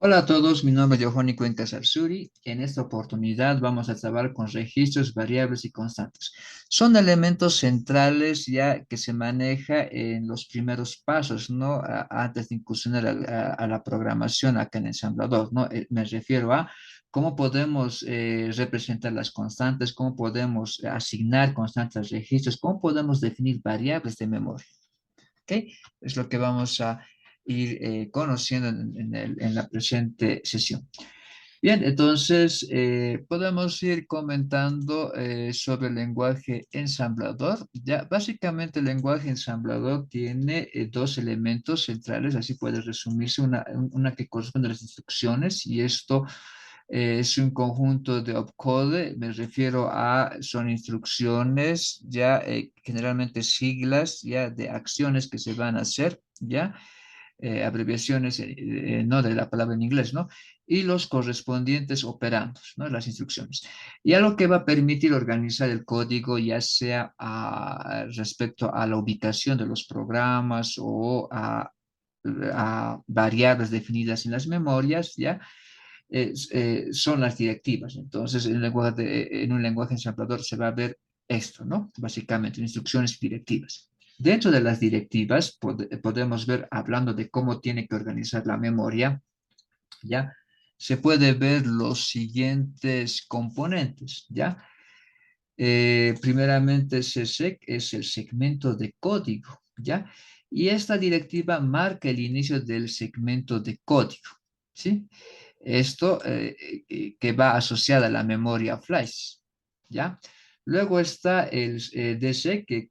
Hola a todos, mi nombre es Johanny Cuencas Arzuri. En esta oportunidad vamos a trabajar con registros, variables y constantes. Son elementos centrales ya que se maneja en los primeros pasos, ¿no? Antes de incursionar a la programación acá en ensamblador, ¿no? Me refiero a cómo podemos representar las constantes, cómo podemos asignar constantes a registros, cómo podemos definir variables de memoria. ¿Ok? Es lo que vamos a ir conociendo en la presente sesión. Bien, entonces podemos ir comentando sobre el lenguaje ensamblador. Ya, básicamente el lenguaje ensamblador tiene dos elementos centrales, así puede resumirse, una que corresponde a las instrucciones y esto es un conjunto de opcode, me refiero a, son instrucciones, ya generalmente siglas, ya de acciones que se van a hacer, ya abreviaciones, no de la palabra en inglés, ¿no? Y los correspondientes operandos, ¿no? Las instrucciones. Y algo que va a permitir organizar el código, ya sea respecto a la ubicación de los programas o a variables definidas en las memorias, ¿ya? Son las directivas. Entonces, en un lenguaje ensamblador se va a ver esto, ¿no? Básicamente, instrucciones y directivas. Dentro de las directivas podemos ver, hablando de cómo tiene que organizar la memoria, ¿ya? Se puede ver los siguientes componentes, ¿ya? Primeramente, CSEC es el segmento de código, ¿ya? Y esta directiva marca el inicio del segmento de código, ¿sí? Esto que va asociada a la memoria flash, ¿ya? Luego está el DC que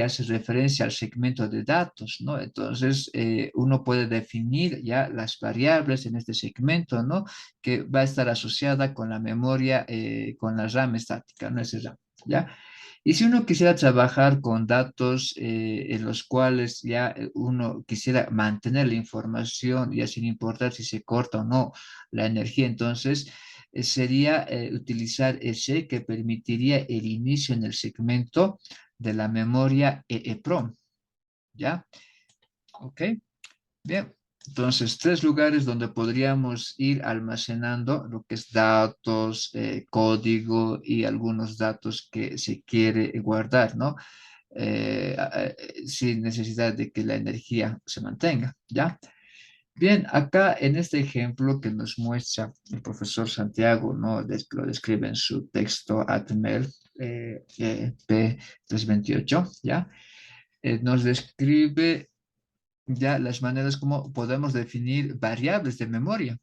hace referencia al segmento de datos, ¿no? Entonces, uno puede definir ya las variables en este segmento, ¿no? Que va a estar asociada con la memoria, con la RAM estática, ¿no? Ese RAM, ¿ya? Y si uno quisiera trabajar con datos en los cuales ya uno quisiera mantener la información, ya sin importar si se corta o no la energía, entonces sería utilizar ese que permitiría el inicio en el segmento de la memoria EEPROM, ¿ya? ¿Ok? Bien, entonces tres lugares donde podríamos ir almacenando lo que es datos, código y algunos datos que se quiere guardar, ¿no? Sin necesidad de que la energía se mantenga, ¿ya? Bien, acá en este ejemplo que nos muestra el profesor Santiago, ¿no? Lo describe en su texto ATML P328, ¿ya? Nos describe ya las maneras como podemos definir variables de memoria.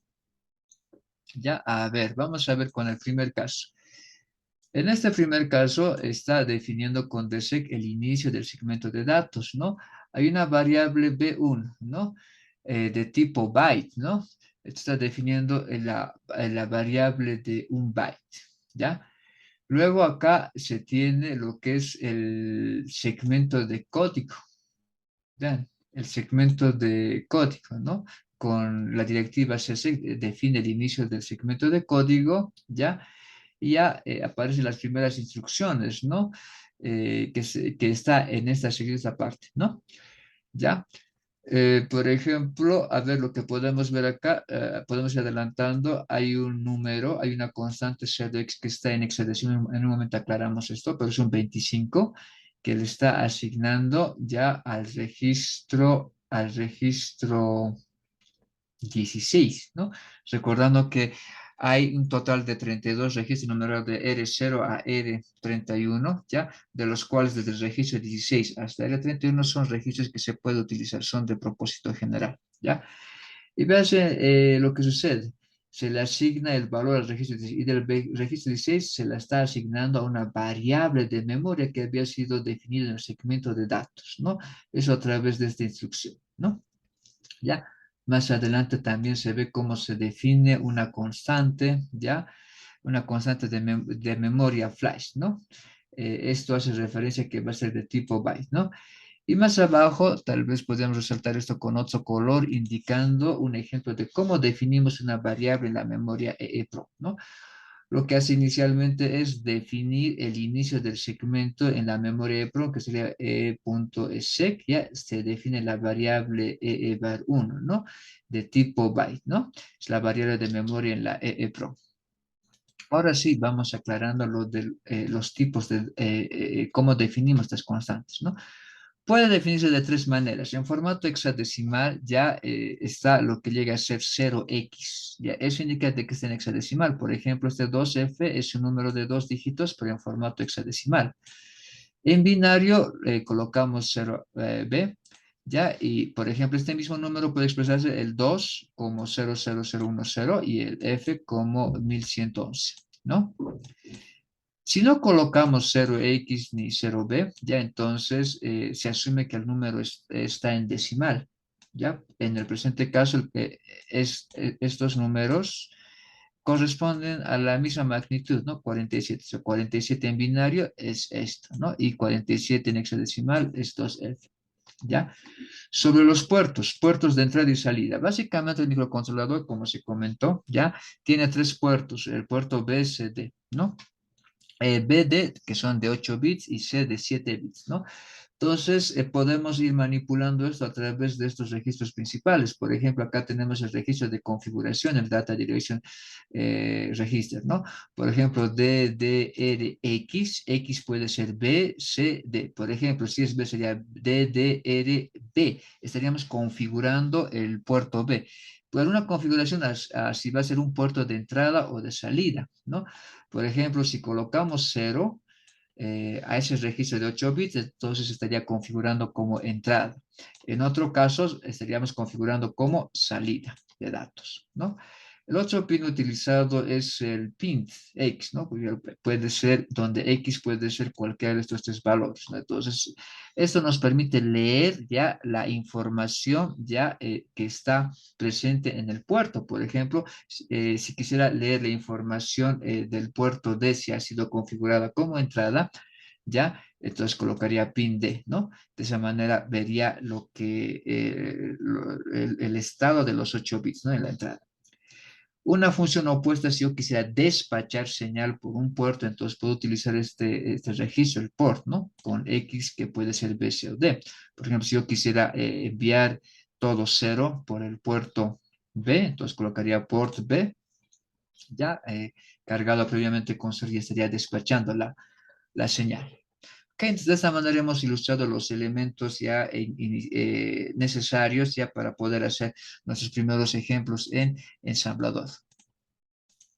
Ya, a ver, vamos a ver con el primer caso. En este primer caso está definiendo con DSEC el inicio del segmento de datos, ¿no? Hay una variable B1, ¿no? De tipo byte, ¿no? Está definiendo la variable de un byte, ¿ya? Luego acá se tiene lo que es el segmento de código, ¿ya? El segmento de código, ¿no? Con la directiva CC define el inicio del segmento de código, ¿ya? Y ya aparecen las primeras instrucciones, ¿no? Que está en esta siguiente parte, ¿no? ¿Ya? Por ejemplo, a ver lo que podemos ver acá, podemos ir adelantando, hay un número, hay una constante x que está en hexadecimal, en un momento aclaramos esto, pero es un 25 que le está asignando ya al registro 16, ¿no? Recordando que hay un total de 32 registros numerados de R0 a R31, ¿ya? De los cuales desde el registro 16 hasta R31 son registros que se puede utilizar, son de propósito general, ¿ya? Y vean lo que sucede. Se le asigna el valor al registro 16 y del registro 16 se la está asignando a una variable de memoria que había sido definida en el segmento de datos, ¿no? Eso a través de esta instrucción, ¿no? ¿Ya? Más adelante también se ve cómo se define una constante, ¿ya? Una constante de memoria flash, ¿no? Esto hace referencia a que va a ser de tipo byte, ¿no? Y más abajo, tal vez podemos resaltar esto con otro color, indicando un ejemplo de cómo definimos una variable en la memoria EEPROM, ¿no? Lo que hace inicialmente es definir el inicio del segmento en la memoria EEPROM, que sería e.exec, ya se define la variable EEVAR1, ¿no? De tipo byte, ¿no? Es la variable de memoria en la EEPROM. Ahora sí, vamos aclarando los tipos de cómo definimos estas constantes, ¿no? Puede definirse de tres maneras. En formato hexadecimal ya está lo que llega a ser 0x. Ya, eso indica de que está en hexadecimal. Por ejemplo, este 2f es un número de dos dígitos, pero en formato hexadecimal. En binario colocamos 0b, ¿ya? Y, por ejemplo, este mismo número puede expresarse el 2 como 00010 y el f como 1111, ¿no? Si no colocamos 0x ni 0b, ya entonces se asume que el número está en decimal, ¿ya? En el presente caso, estos números corresponden a la misma magnitud, ¿no? 47. O sea, 47 en binario es esto, ¿no? Y 47 en hexadecimal es 2f, ¿ya? Sobre los puertos de entrada y salida. Básicamente el microcontrolador, como se comentó, ya tiene tres puertos, el puerto B, C, D, ¿no? B de, que son de 8 bits, y C de 7 bits, ¿no? Entonces, podemos ir manipulando esto a través de estos registros principales. Por ejemplo, acá tenemos el registro de configuración, el Data Direction Register, ¿no? Por ejemplo, DDRX, X puede ser B, C, D. Por ejemplo, si es B sería DDRB. Estaríamos configurando el puerto B. Por una configuración así va a ser un puerto de entrada o de salida, ¿no? Por ejemplo, si colocamos 0, a ese registro de 8 bits, entonces estaría configurando como entrada. En otro caso, estaríamos configurando como salida de datos, ¿no? El otro pin utilizado es el pin X, ¿no? Puede ser, donde X puede ser cualquiera de estos tres valores, ¿no? Entonces, esto nos permite leer ya la información ya que está presente en el puerto. Por ejemplo, si quisiera leer la información del puerto D, si ha sido configurada como entrada, ¿ya? Entonces colocaría pin D, ¿no? De esa manera vería el estado de los 8 bits, ¿no? En la entrada. Una función opuesta, si yo quisiera despachar señal por un puerto, entonces puedo utilizar este registro, el port, ¿no? Con X, que puede ser B, C o D. Por ejemplo, si yo quisiera enviar todo cero por el puerto B, entonces colocaría port B, ya cargado previamente con cero, y estaría despachando la señal. Okay, entonces de esta manera hemos ilustrado los elementos ya necesarios ya para poder hacer nuestros primeros ejemplos en ensamblador.